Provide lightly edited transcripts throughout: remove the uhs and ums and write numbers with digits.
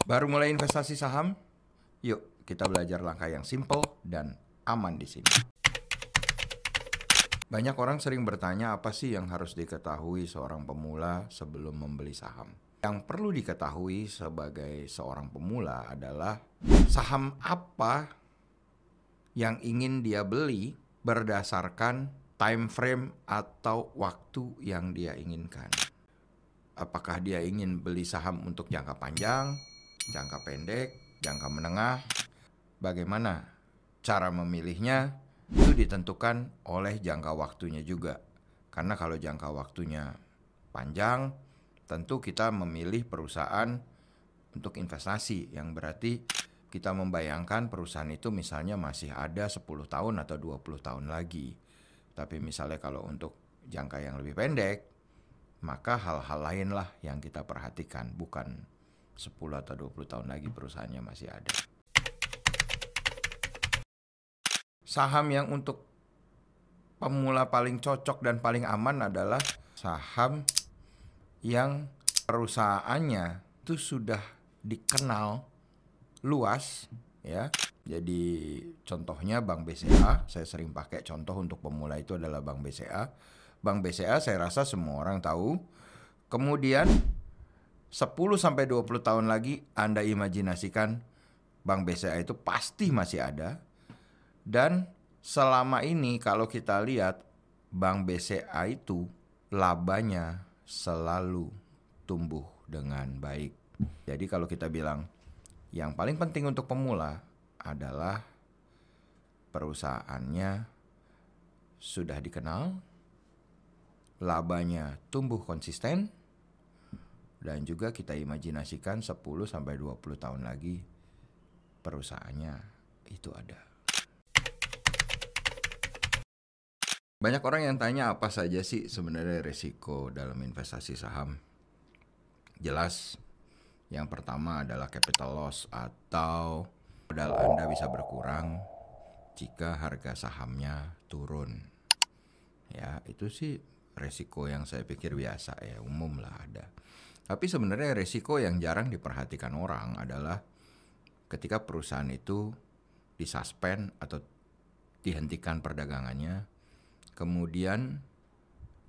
Baru mulai investasi saham? Yuk, kita belajar langkah yang simple dan aman di sini. Banyak orang sering bertanya apa sih yang harus diketahui seorang pemula sebelum membeli saham. Yang perlu diketahui sebagai seorang pemula adalah saham apa yang ingin dia beli berdasarkan time frame atau waktu yang dia inginkan. Apakah dia ingin beli saham untuk jangka panjang, jangka pendek, jangka menengah? Bagaimana cara memilihnya? Itu ditentukan oleh jangka waktunya juga. Karena kalau jangka waktunya panjang, tentu kita memilih perusahaan untuk investasi, yang berarti kita membayangkan perusahaan itu misalnya masih ada 10 tahun atau 20 tahun lagi. Tapi misalnya kalau untuk jangka yang lebih pendek, maka hal-hal lain lah yang kita perhatikan, bukan 10 atau 20 tahun lagi perusahaannya masih ada. Saham yang untuk pemula paling cocok dan paling aman adalah saham yang perusahaannya itu sudah dikenal luas, ya. Jadi contohnya Bank BCA, saya sering pakai contoh untuk pemula itu adalah Bank BCA. Bank BCA saya rasa semua orang tahu. Kemudian 10-20 tahun lagi Anda imajinasikan Bank BCA itu pasti masih ada. Dan selama ini kalau kita lihat Bank BCA itu labanya selalu tumbuh dengan baik. Jadi kalau kita bilang yang paling penting untuk pemula adalah perusahaannya sudah dikenal, labanya tumbuh konsisten, dan juga kita imajinasikan 10-20 tahun lagi perusahaannya itu ada. Banyak orang yang tanya apa saja sih sebenarnya risiko dalam investasi saham. Jelas, yang pertama adalah capital loss atau modal Anda bisa berkurang jika harga sahamnya turun. Ya, itu sih resiko yang saya pikir biasa ya, umum lah ada. Tapi sebenarnya resiko yang jarang diperhatikan orang adalah ketika perusahaan itu disuspend atau dihentikan perdagangannya, kemudian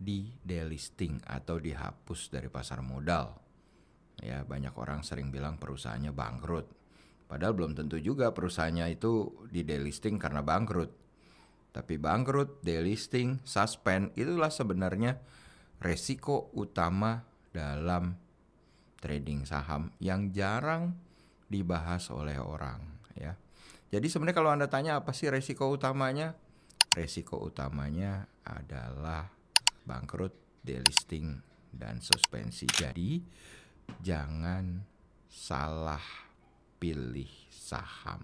di delisting atau dihapus dari pasar modal. Ya, banyak orang sering bilang perusahaannya bangkrut. Padahal belum tentu juga perusahaannya itu di delisting karena bangkrut. Tapi bangkrut, delisting, suspend, itulah sebenarnya resiko utama dalam trading saham yang jarang dibahas oleh orang, ya. Jadi sebenarnya kalau Anda tanya apa sih resiko utamanya? Resiko utamanya adalah bangkrut, delisting, dan suspensi. Jadi jangan salah pilih saham.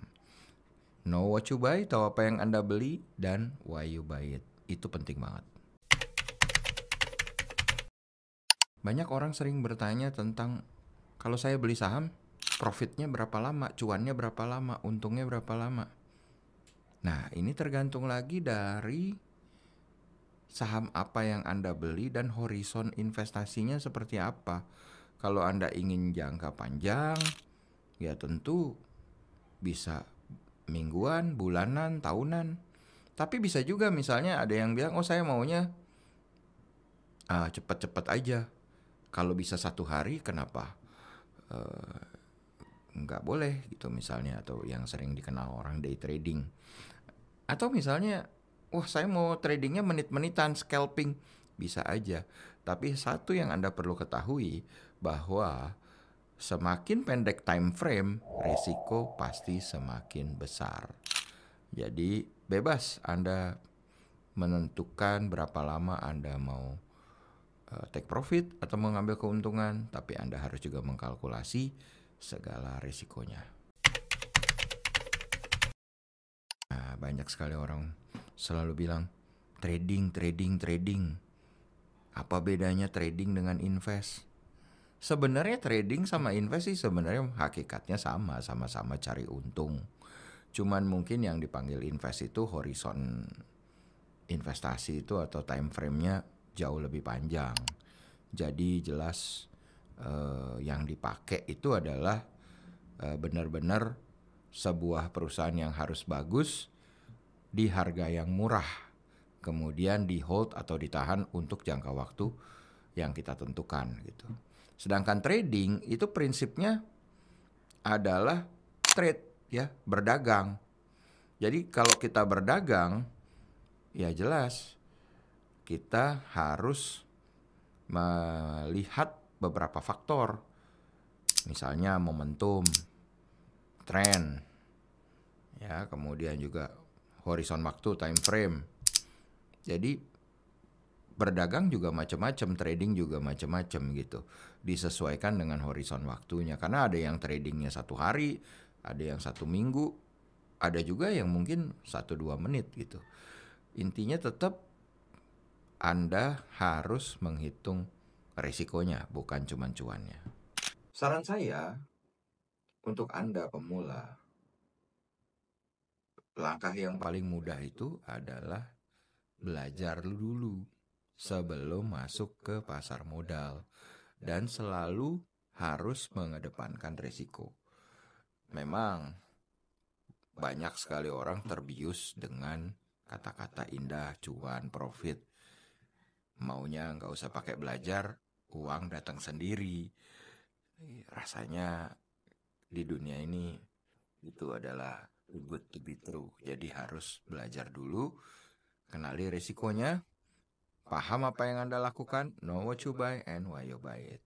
Know what you buy, tahu apa yang Anda beli, dan why you buy it. Itu penting banget. Banyak orang sering bertanya tentang kalau saya beli saham, profitnya berapa lama, cuannya berapa lama, untungnya berapa lama. Nah, ini tergantung lagi dari saham apa yang Anda beli dan horizon investasinya seperti apa. Kalau Anda ingin jangka panjang, ya tentu bisa mingguan, bulanan, tahunan. Tapi bisa juga misalnya ada yang bilang, oh saya maunya cepat-cepat aja. Kalau bisa 1 hari, kenapa nggak boleh gitu misalnya. Atau yang sering dikenal orang day trading. Atau misalnya, wah saya mau tradingnya menit-menitan, scalping. Bisa aja. Tapi satu yang Anda perlu ketahui, bahwa semakin pendek time frame, risiko pasti semakin besar. Jadi bebas Anda menentukan berapa lama Anda mau take profit atau mengambil keuntungan. Tapi Anda harus juga mengkalkulasi segala risikonya. Nah, banyak sekali orang selalu bilang trading. Apa bedanya trading dengan invest? Sebenarnya trading sama invest sih sebenarnya hakikatnya sama-sama cari untung. Cuman mungkin yang dipanggil invest itu horizon investasi itu atau time frame-nya jauh lebih panjang. Jadi jelas yang dipakai itu adalah benar-benar sebuah perusahaan yang harus bagus di harga yang murah, kemudian di hold atau ditahan untuk jangka waktu yang kita tentukan gitu. Sedangkan trading itu prinsipnya adalah trade ya, berdagang. Jadi kalau kita berdagang ya jelas kita harus melihat beberapa faktor. Misalnya momentum, tren, ya, kemudian juga horizon waktu, time frame. Jadi berdagang juga macam-macam, trading juga macam-macam gitu. Disesuaikan dengan horizon waktunya. Karena ada yang tradingnya 1 hari, ada yang 1 minggu, ada juga yang mungkin 1-2 menit gitu. Intinya tetap Anda harus menghitung resikonya, bukan cuma cuannya. Saran saya untuk Anda pemula, langkah yang paling mudah itu adalah belajar dulu sebelum masuk ke pasar modal, dan selalu harus mengedepankan resiko. Memang banyak sekali orang terbius dengan kata-kata indah, cuan, profit. Maunya nggak usah pakai belajar, uang datang sendiri. Rasanya di dunia ini itu adalah too good to be true. Jadi harus belajar dulu, kenali resikonya, paham apa yang Anda lakukan, know what you buy and why you buy it.